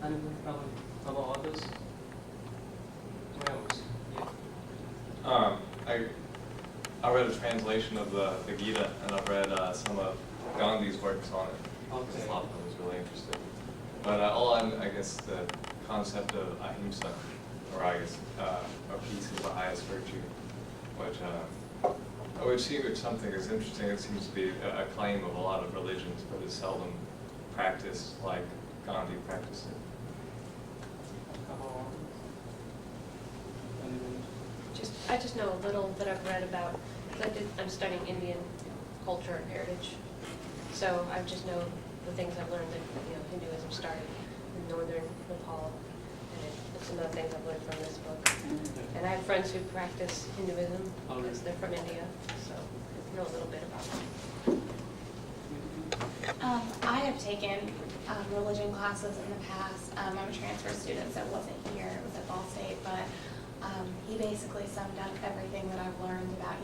Anyone from our others? Who else? Yeah. I read a translation of the Gita, and I've read some of Gandhi's works on it. Okay. A lot of them was really interesting. But I guess the concept of ahimsa, or I guess or peace is the highest virtue, which seems something that's interesting. It seems to be a claim of a lot of religions, but it's seldom practiced like Gandhi practiced it. I just know a little that I've read about, because I'm studying Indian culture and heritage. So I just know the things I've learned that Hinduism started in northern Nepal, and some of the things I've learned from this book. And I have friends who practice Hinduism because they're from India, so I know a little bit about them. I have taken religion classes in the past. I'm a transfer student, so it wasn't here, it was at Ball State, but he basically summed up everything that I've learned about,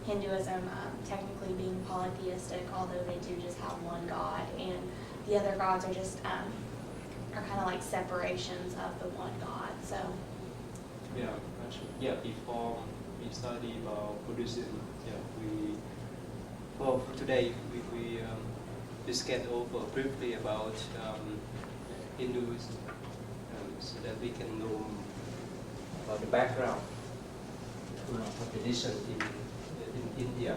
Hinduism technically being polytheistic, although they do just have one God, and the other gods are just are kind of like separations of the one God. So Yeah, actually, before we study about Buddhism, for today we just get over briefly about Hinduism, so that we can know about the background of tradition in India.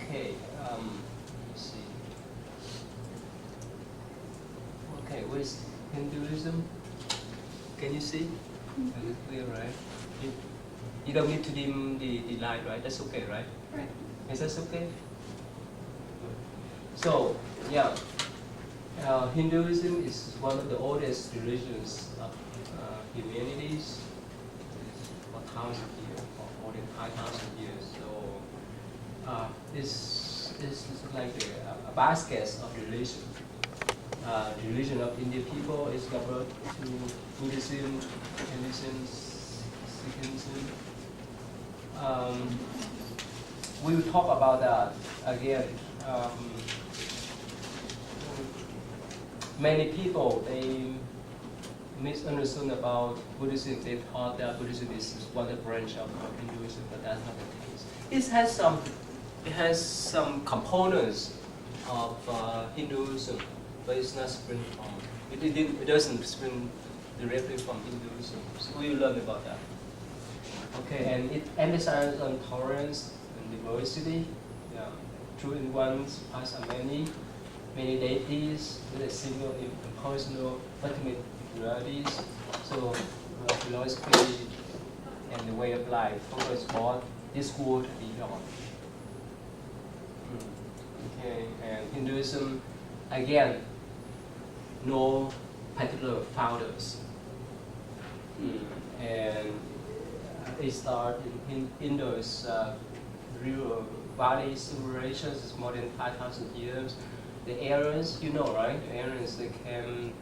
Okay, let's see. Okay, what is Hinduism? Can you see? Is it clear, right? You don't need to dim the light, right? That's okay, right? right. Is that okay? So, Hinduism is one of the oldest religions of humanities. It's 1,000 years, or more than 5,000 years. So, this is like a basket of religion. The religion of Indian people is covered to Buddhism, Hinduism, Sikhism. We will talk about that again. Many people, they misunderstood about Buddhism. They thought that Buddhism is one branch of Hinduism, but that's not the case. It has some components of Hinduism, but it's not spring from. It doesn't spring directly from Hinduism. So we will learn about that. Okay, and it emphasizes on tolerance and diversity. True in one's past are many deities with a single impersonal ultimate realities. So philosophy and the way of life focus both this world and beyond. Okay, and Hinduism, again, no particular founders. And it started in Indus, real valley civilizations is more than 5,000 years. The Aryans, you know, right? The Aryans, they came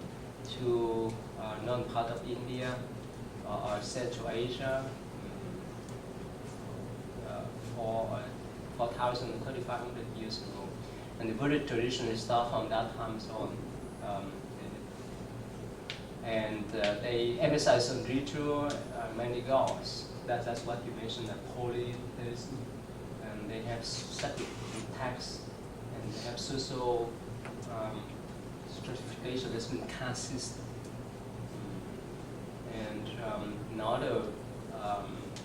to known part of India or Central Asia for 4,000, 3,500 years ago. And the Buddhist tradition starts from that time on. And they emphasize on ritual, many gods. That's what you mentioned, that polytheism. And they have sacred texts, and they have social stratification, that's been caste system. And another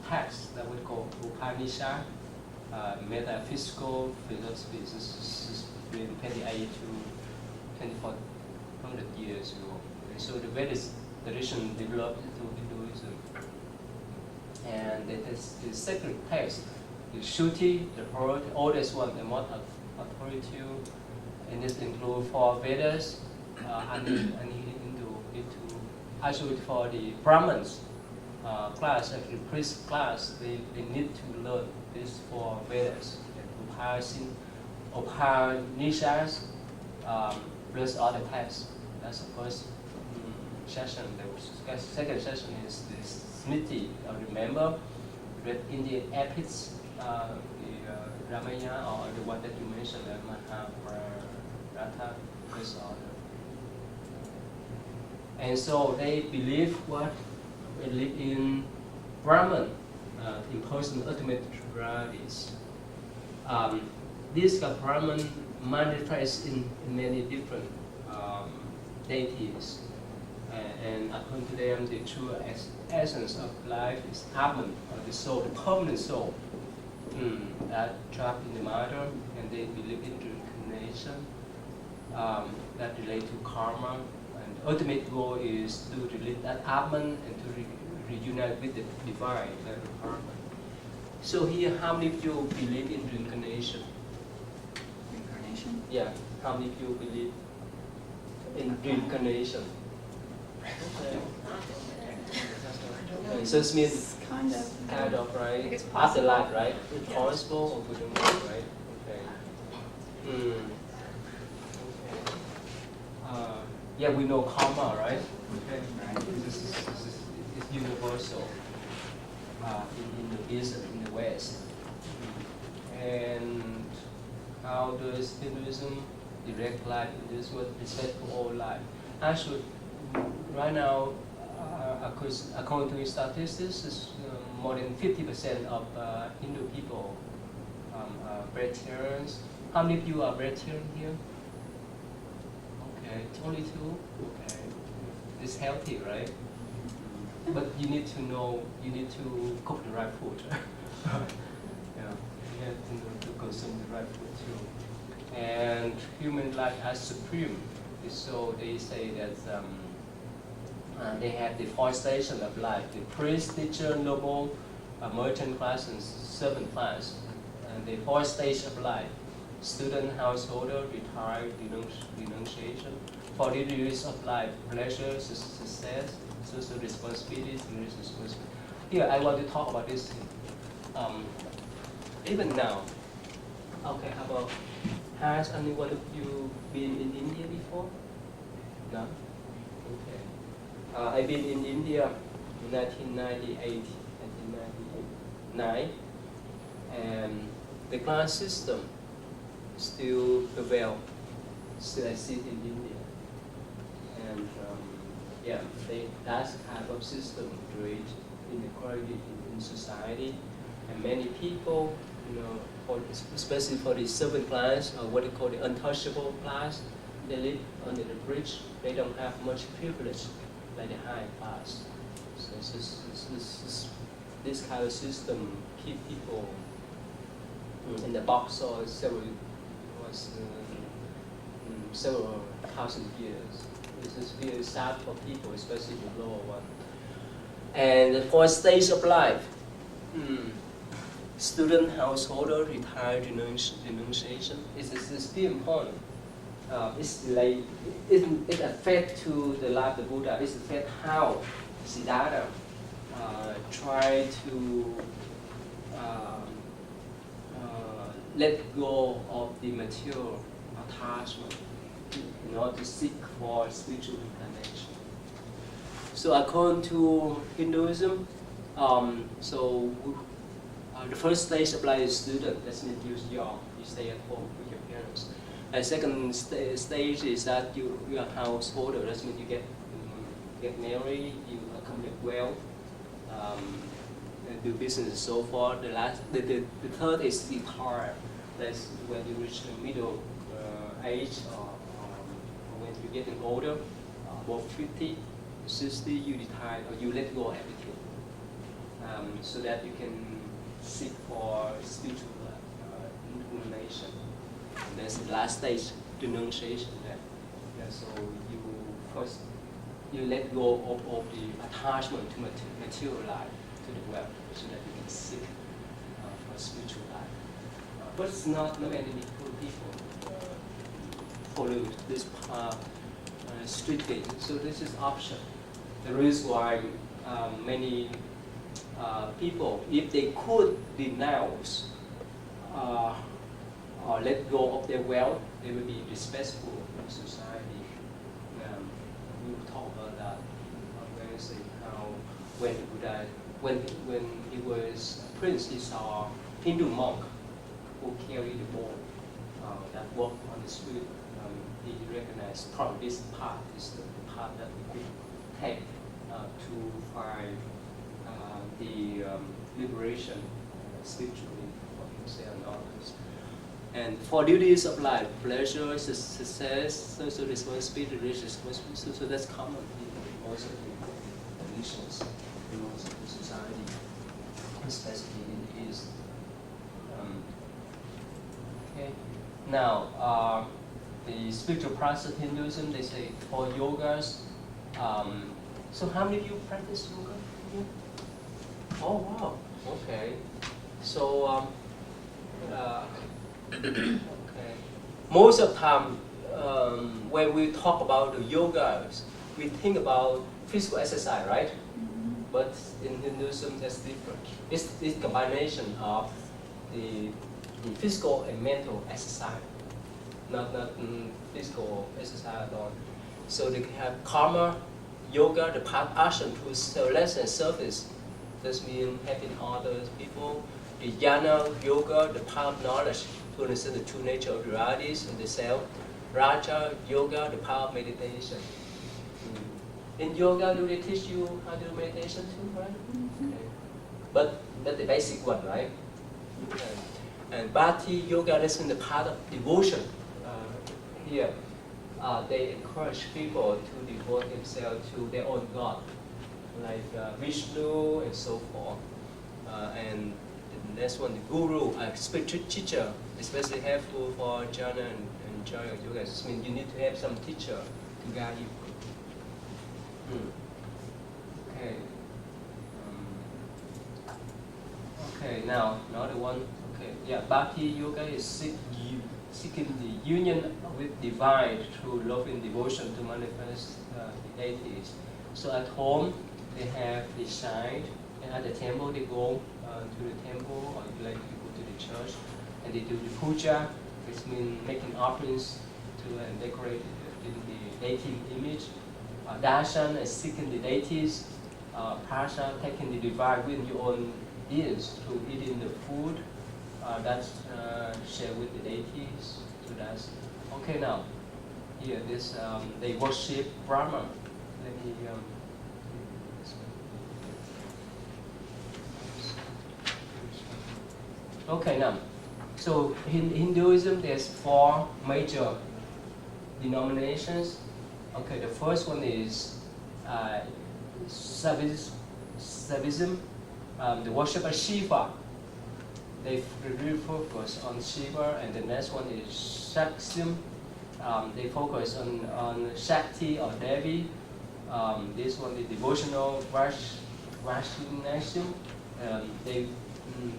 text that we call Upanishad, metaphysical philosophy, is between 28 to 2,400 years ago. And so the Vedic tradition developed into Hinduism. And the sacred text, the Shruti, the oldest one, the most authoritative, and this includes 4 Vedas, and into actually for the Brahmins class, actually priest class, they need to learn these 4 Vedas, and Upanishads, plus other texts. That's the first session. The second session is the Smriti, remember, read Indian epics, the Ramayana, or the one that you mentioned, the Mahabharata, plus other. And so they believe what? We live in Brahman, impersonal ultimate realities. This Brahman manifests in many different deities. And according to them, the true essence of life is Atman, or the soul, the permanent soul, that trapped in the matter, and they believe in reincarnation, that relate to karma. And the ultimate goal is to release that Atman and to reunite with the divine, like the karma. So here, how many of you believe in reincarnation? Reincarnation? Yeah, how many of you believe in reincarnation? Okay. So it means Kind of. kind of, I right? think it's After possible. life, right? It's possible or we don't know, right? Okay. Okay. Yeah, we know karma, right? Okay. This is it's universal in the East and in the West. And how does Hinduism direct life in this world, respect for all life? Actually, right now, according to statistics, is more than 50% of Hindu people are vegetarians. How many of you are vegetarian here? Okay, only two. Okay, it's healthy, right? But you need to know, you need to cook the right food. Yeah, you have to know to consume the right food too. And human life as supreme. So they say that they have the four stations of life: the priest, teacher, noble, merchant class, and servant class. And the four stages of life: student, householder, retired, renunciation. 40 years of life: pleasure, success, social responsibility, religious responsibility. Here, I want to talk about this. Even now. Okay, how about? Has anyone of you been in India before? No? Okay. I've been in India in 1998, 1999, and the class system still prevail, still exist in India. And yeah, that's kind of system create inequality in society, and many people, you know, especially for the servant class, or what they call the untouchable class, they live under the bridge. They don't have much privilege like the high class. So this kind of system keep people in the box for several thousand years. This is very sad for people, especially the lower one. And the fourth stage of life. Student, householder, retired, renunciation. It's still important. It's like it affects to the life of the Buddha. It affects how Siddhartha try to let go of the material attachment in order to seek for spiritual incarnation. So according to Hinduism, the first stage of life is student. That means you stay at home with your parents. And second stage is that you are a householder. That means you get married, you accumulate wealth, do business and so forth. The third is retire. That's when you reach the middle age, or when you're getting older, above 50, 60, you retire or you let go of everything, so that you can seek for spiritual illumination. And that's the last stage, renunciation. So you let go of the attachment to material life, to the wealth, so that you can seek for spiritual life. But it's not many people follow this strictly. So this is option. The reason why many people, if they could denounce or let go of their wealth, they will be respectful in society. We will talk about that on Wednesday. How when Buddha, when he was a prince, he saw a Hindu monk who carried the ball that walked on the street. he recognized probably this path is the path that we could take to find the liberation spiritually for himself and others. And for duties of life, pleasure, success, social responsibility, religious responsibility, so that's common in most of the religions, in most of the society, especially in the East. Okay. Now, the spiritual practice of Hinduism, they say for yogas. So how many of you practice yoga here? Oh wow. Okay. So okay. Most of the time, when we talk about the yogas, we think about physical exercise, right? But in Hinduism, that's different. It's combination of the physical and mental exercise, not physical exercise at all. So they have karma, yoga, the path action to selfless and service. This means helping other people. The jnana, yoga, the path of knowledge to understand the true nature of realities and the self. Raja, yoga, the path of meditation. In yoga, do they teach you how to do meditation too, right? Okay. But that's the basic one, right? Okay. And bhakti yoga, that's in the path of devotion. Here, they encourage people to devote themselves to their own God, like Vishnu and so forth. And the next one, the guru, spiritual teacher, especially helpful for jhana and jhana yoga. It means you need to have some teacher to guide you. Okay. Okay, now another one. Okay, yeah, Bhakti Yoga is seeking the union with divine through love and devotion to manifest the deities. So at home, they have the shrine, and at the temple, they go to the temple, or like to go to the church, and they do the puja, which means making offerings to and decorate the deity image. Darshan is seeking the deities. Prasad, taking the divine with your own ears to eating the food that's shared with the deities. So that's okay. Now, here this they worship Brahma. Let me. Okay, now, so in Hinduism there's 4 major denominations. Okay, the first one is Saivism, the worship of Shiva. They really focus on Shiva, and the next one is Shaktism. They focus on Shakti or Devi. This one is devotional Vaishnavism. They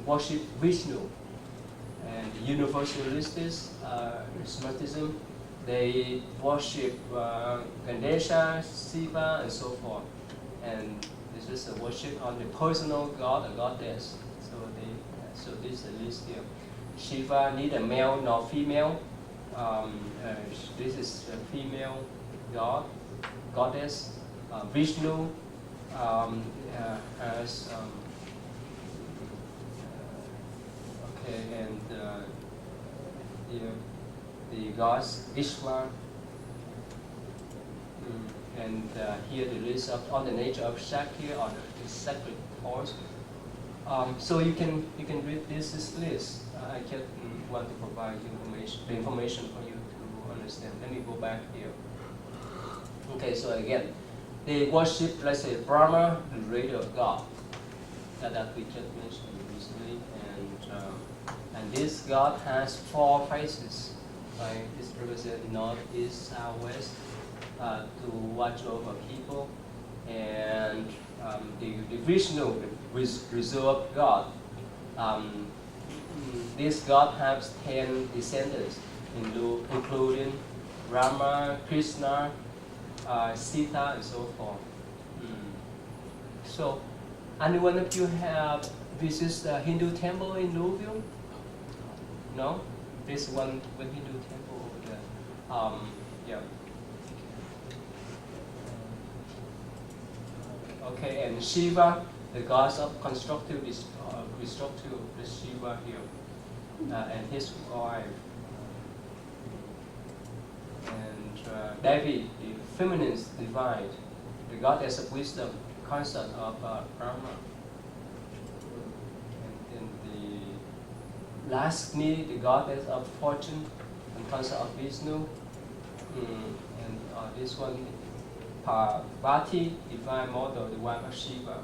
worship Vishnu. And the Universalists, Smartism, they worship Ganesha, Shiva, and so forth. And this is a worship on the personal god or goddess. So this is a list here. Shiva neither male nor female. This is a female goddess. Vishnu has okay, and the gods Ishvar. And here the list of on the nature of Shakti or the sacred horse. So you can read this list. I just want to provide the information for you to understand. Let me go back here. Okay, so again, they worship, let's say, Brahma, the creator god, that we just mentioned recently, and this god has 4 faces. Right? This represents north, east, south, west, to watch over people, and the Vishnu, the reserved god. This god has 10 descendants, including Rama, Krishna, Sita, and so forth. So, any one of you have visited the Hindu temple in Louisville? No? There's one Hindu temple over there. Yeah. Okay, and Shiva, the gods of constructive, the Shiva here, and his wife. And David, the feminist divide, the goddess of wisdom, concept of Brahma. And the Lakshmi, the goddess of fortune, and concept of Vishnu. And this one, Parvati, divine model, the wife of Shiva.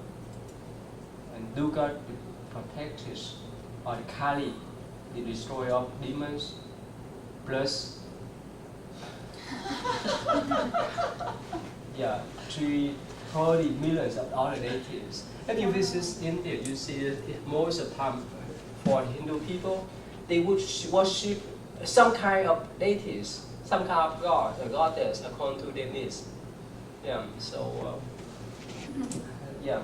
And Durga, the protectress, or the Kali, the destroyer of demons, plus 330 millions of other deities. If you visit India, you see that most of the time for Hindu people, they would worship some kind of deities, some kind of god or goddess according to their needs. Yeah, so yeah.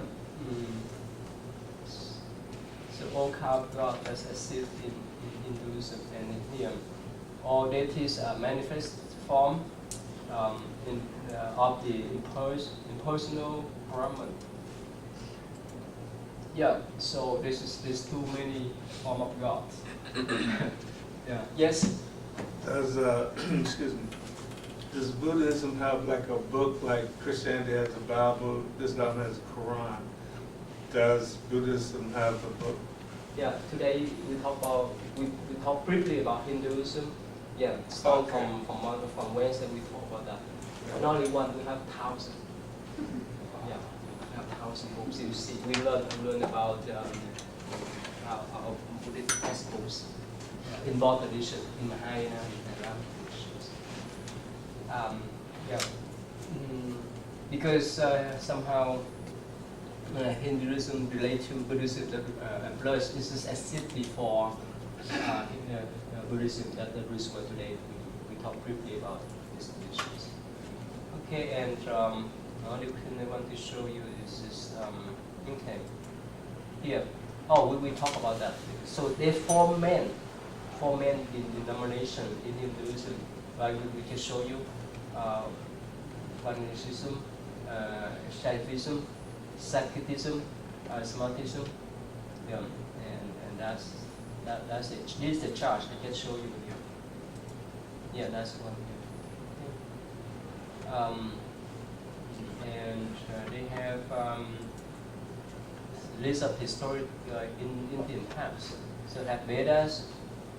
So all kind of gods exist in Hinduism, and here all deities are manifest form of the impersonal Brahman. Yeah, so there's too many form of gods. Yeah. Yes. Does excuse me? Does Buddhism have like a book like Christianity has the Bible, Islam has the Quran? Does Buddhism have a book? Yeah. Today we talk briefly about Hinduism. Yeah. Start from Wednesday we talk about that. Not only one, we have thousands. Yeah. We have thousands books. You see, we learn about our Buddhist textbooks in both traditions, in Mahayana and Rama traditions. Yeah. Because somehow Hinduism relates to Buddhism, and plus this is existed before Buddhism. That's the reason why today we talk briefly about these traditions. Okay, and another thing I want to show you is this. Okay, here. Oh, we talk about that. So there are four men in denomination in Hinduism. Like we can show you. Vaishnavism, Shaivism, Saktism, Smartism, yeah, and that's it. This is the chart I can show you here. Yeah, that's one here. And they have list of historic Indian texts. So that Vedas,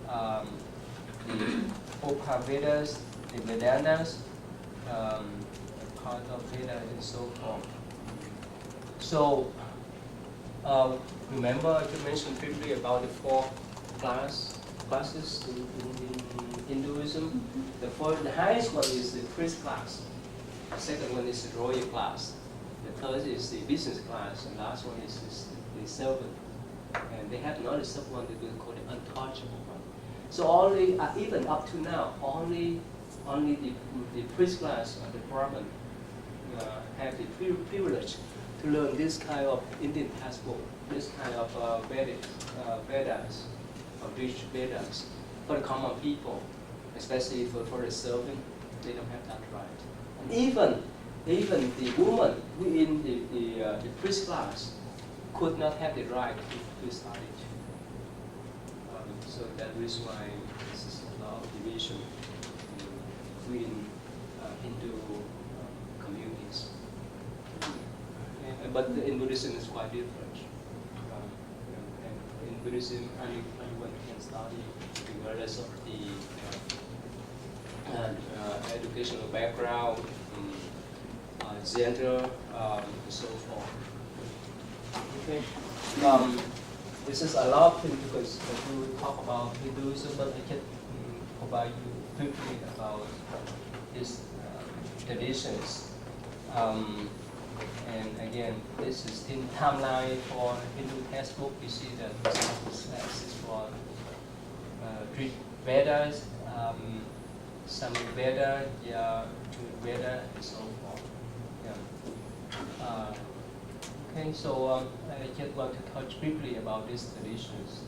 the Upavedas, the Vedantas, part of Veda and so forth. So remember I mentioned briefly about the four classes in Hinduism. The highest one is the priest class. The second one is the royal class. The third is the business class, and last one is the servant. And they have another sub one that we call the untouchable one. So only even up to now, only the priest class or the Brahmin have the privilege to learn this kind of Indian textbook, this kind of Vedas, or rich Vedas. For the common people, especially for the servant, they don't have that right. And even the woman in the priest class could not have the right to study. So that is why this is a lot of division between Hindu communities. But in Buddhism it's quite different. And in Buddhism, anyone can study regardless of the educational background, gender, and so forth. Okay. This is a lot of things because we will talk about Hinduism, but I can provide you quickly about these traditions. And again, this is in timeline for Hindu textbook. You see that this is for Greek Vedas, some Veda, Veda, and so forth. Yeah. Okay, so I just want to touch briefly about these traditions.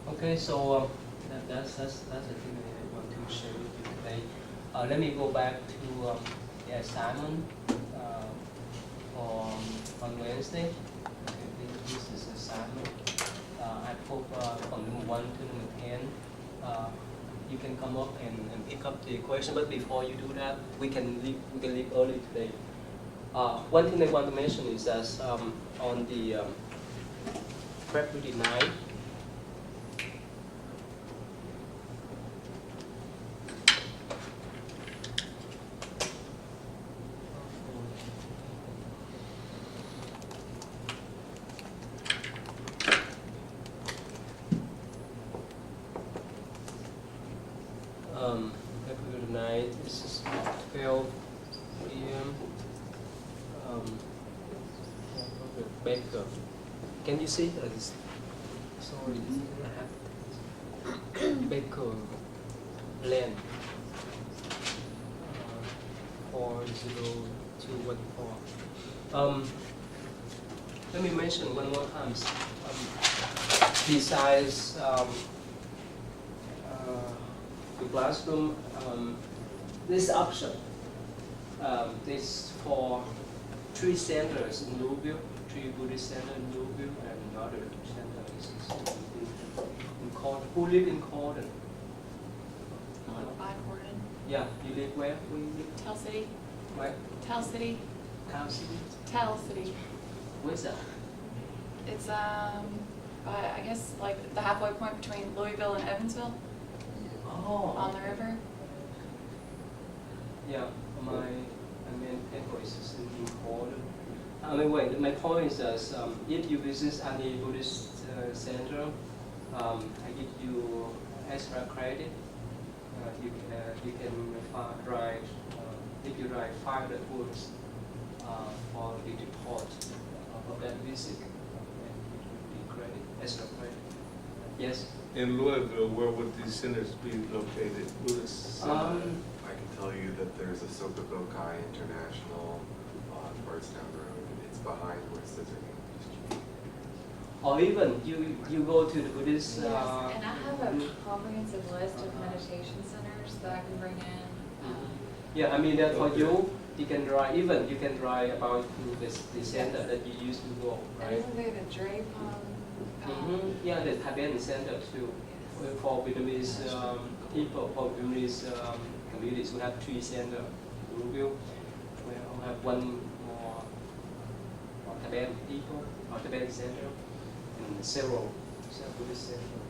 Okay, so that's the thing I want to share with you today. Let me go back to the assignment on Wednesday. Okay, this is assignment. I put from number 1 to number 10. You can come up and pick up the question, but before you do that, we can leave early today. One thing I want to mention is that on the February 9th, February 9th, this is 12 p.m. Baker. Can you see this? Sorry, I have Baker Lane 40214. Let me mention one more time. Besides the classroom, this option, this for 3 centers in Louisville, 3 Buddhist centers in Louisville, and another center is in Corden. Who live in Corden? I live by Gordon. Yeah, you live where? Where you live? Tell City. Where? Tell City. Cow City? Tell City. Where's that? It's I guess like the halfway point between Louisville and Evansville Oh. on the river. Yeah, my main paper is in Corden. I mean, wait, my point is that if you visit any Buddhist center, I give you extra credit. You can write, if you write 500 words for the report of that visit, and it will be credit, extra credit. Yes? In Louisville, where would these centers be located? Buddhist centers? I can tell you that there's a Soka Gakkai International on Bardstown Road. It's behind where Scissorhands used to be. Or even you go to the Buddhist. Yes, and I have a comprehensive list of meditation centers that I can bring in. Yeah, I mean that for you can write, even you can write about the center that you used to go, And right? isn't there the Dre Pong? Yeah, the Tibetan center too. For Vietnamese people, for Vietnamese communities, we have 3 centers. Louisville, we have 1 more Tibetan people, or Tibetan center, and several Buddhist centers.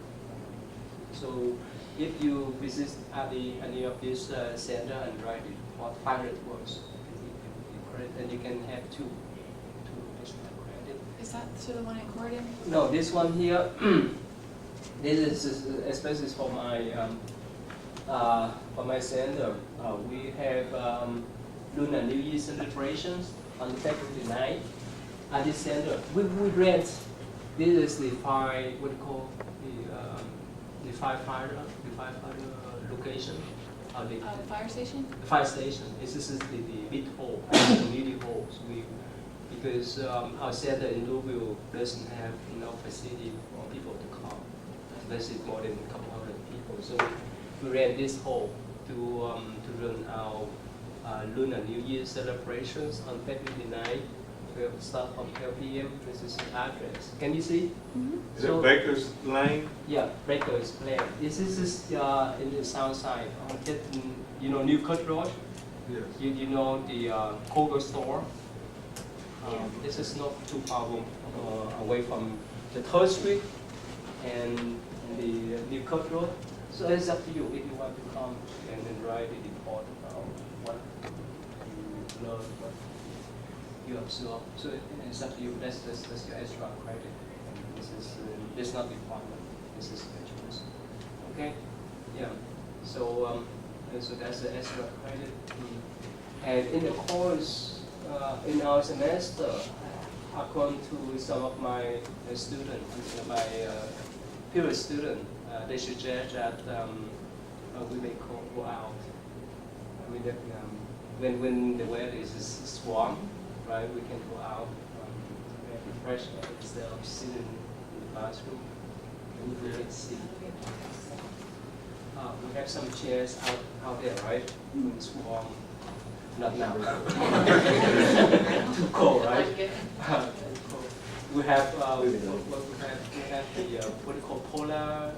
So if you visit any of these center and write it for 500 words, then you can have 2 extra credit. Is that to the one in Gordon? No, this one here, this is especially for my center. We have Lunar New Year celebrations on February 9th at this center. We rent. This is the the firefighter location. The fire station? The fire station. This is the big hall, community halls. Because our center in Louisville doesn't have enough facility for people to come, especially more than a couple hundred people. So we rent this hall to run our Lunar New Year celebrations on February 9th. We'll start from 12 p.m. This is the address. Can you see? Mm-hmm. Is it Baker's Lane? Yeah, Baker's Lane. This is in the south side. New Cut Road. Yes. You know the Kroger store. This is not too far away from the 3rd Street and the New Cut Road. So it's up to you if you want to come and then write the report about what you learn, what you absorb. So it's up to you. That's your extra credit. And this is not requirement. This is your choice. Okay? Yeah. So so that's the extra credit. And in the course. In our semester, according to some of my students, my previous students, they suggest that we may go out. I mean, that, when the weather is warm, right, we can go out, refresh instead of sitting in the classroom. And we can see. We have some chairs out there, right? When it's warm. Not now. Too cold, right? Like it. We have, we have the, what we call polar